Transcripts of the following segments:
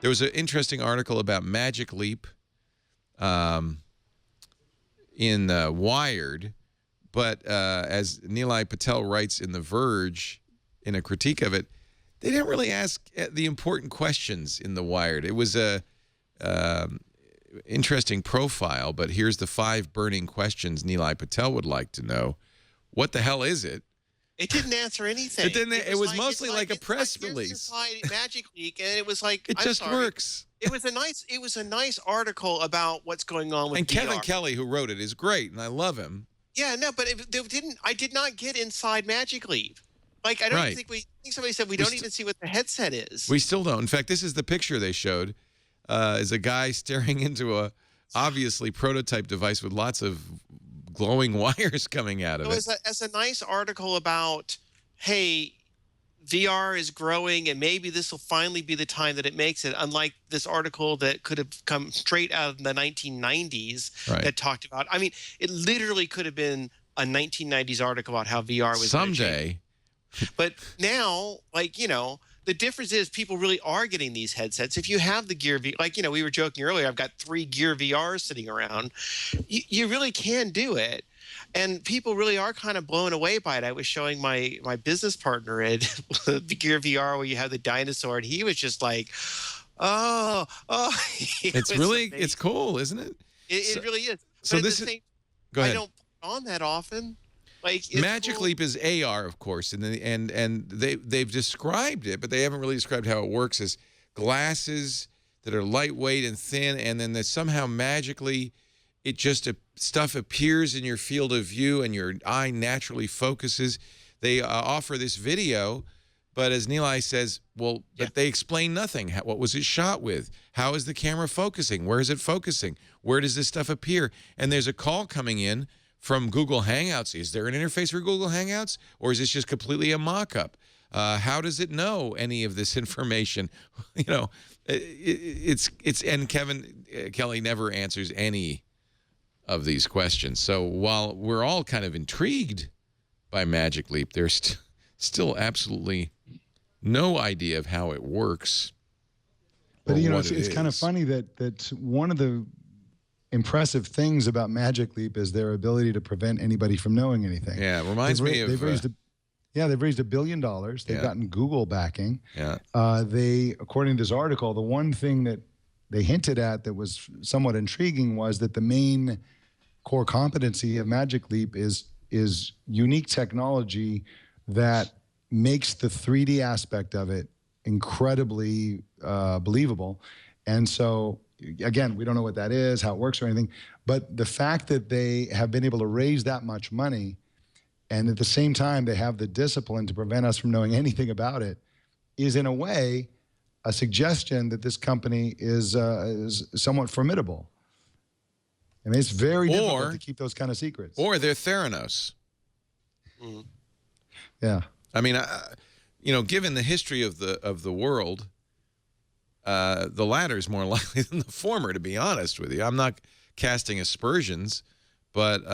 There was an interesting article about Magic Leap in Wired, but as Nilay Patel writes in The Verge in a critique of it, they didn't really ask the important questions in the Wired. It was a interesting profile, but here's the 5 burning questions Nilay Patel would like to know. What the hell is it? It didn't answer anything. It was mostly like a press release. Magic League, and it was like it just works. It was a nice article about what's going on with VR. Kevin Kelly, who wrote it, is great, and I love him. Yeah, no, but I did not get inside Magic Leap. Like, I don't think somebody said we don't even see what the headset is. We still don't. In fact, this is the picture they showed. Is a guy staring into a obviously prototype device with lots of glowing wires coming out of it. As a nice article about, hey, VR is growing and maybe this will finally be the time that it makes it, unlike this article that could have come straight out of the 1990s that talked about, I mean, it literally could have been a 1990s article about how VR was someday. But now, like, you know, the difference is people really are getting these headsets. If you have the Gear VR, like, you know, we were joking earlier, I've got 3 Gear VRs sitting around. You really can do it. And people really are kind of blown away by it. I was showing my business partner the Gear VR where you have the dinosaur, and he was just like, oh. It's cool, isn't it? It really is. So this is, go ahead. I don't put on that often. Like, Magic Leap is AR, of course, and they've described it, but they haven't really described how it works as glasses that are lightweight and thin, and then somehow magically it just stuff appears in your field of view and your eye naturally focuses. They offer this video, but as Nilay says, well, but they explain nothing. What was it shot with? How is the camera focusing? Where is it focusing? Where does this stuff appear? And there's a call coming in from Google Hangouts. Is there an interface for Google Hangouts, or is this just completely a mock-up? How does it know any of this information? You know, and Kevin Kelly never answers any of these questions. So while we're all kind of intrigued by Magic Leap, there's still absolutely no idea of how it works. But you know, it's kind of funny that one of the impressive things about Magic Leap is their ability to prevent anybody from knowing anything. Yeah, it reminds me of... they've raised $1 billion. They've gotten Google backing. Yeah. According to this article, the one thing that they hinted at that was somewhat intriguing was that the main core competency of Magic Leap is unique technology that makes the 3D aspect of it incredibly believable. And so, again, we don't know what that is, how it works or anything, but the fact that they have been able to raise that much money and at the same time they have the discipline to prevent us from knowing anything about it is in a way a suggestion that this company is somewhat formidable. I mean, it's very difficult to keep those kind of secrets. Or they're Theranos. Mm. Yeah. I mean, you know, given the history of the world, the latter is more likely than the former, to be honest with you. I'm not casting aspersions, but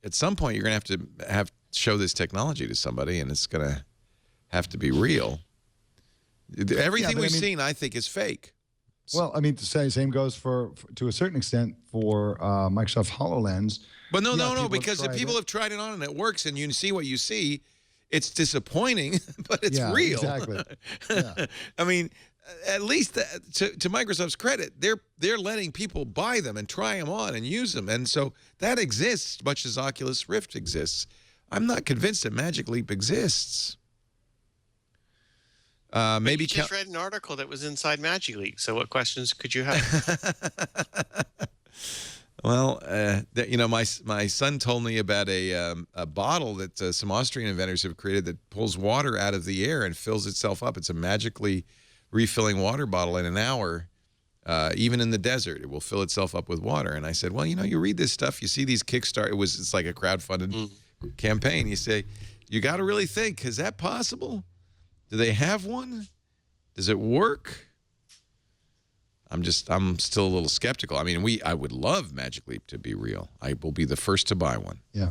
at some point you're going to have to show this technology to somebody, and it's going to have to be real. Everything we've seen, I think, is fake. Well, I mean, the same goes to a certain extent for Microsoft HoloLens. But no, because the people have tried it on and it works, and you see what you see. It's disappointing, but it's real. Exactly. Yeah. I mean, at least to Microsoft's credit, they're letting people buy them and try them on and use them, and so that exists much as Oculus Rift exists. I'm not convinced that Magic Leap exists. Maybe you just read an article that was inside Magic Leap. So what questions could you have? Well, you know, my son told me about a bottle that some Austrian inventors have created that pulls water out of the air and fills itself up. It's a magically refilling water bottle in an hour. Even in the desert, it will fill itself up with water. And I said, well, you know, you read this stuff, you see these Kickstarter. It's like a crowdfunded campaign. You say, you got to really think, is that possible? Do they have one? Does it work? I'm still a little skeptical. I mean, I would love Magic Leap to be real. I will be the first to buy one. Yeah.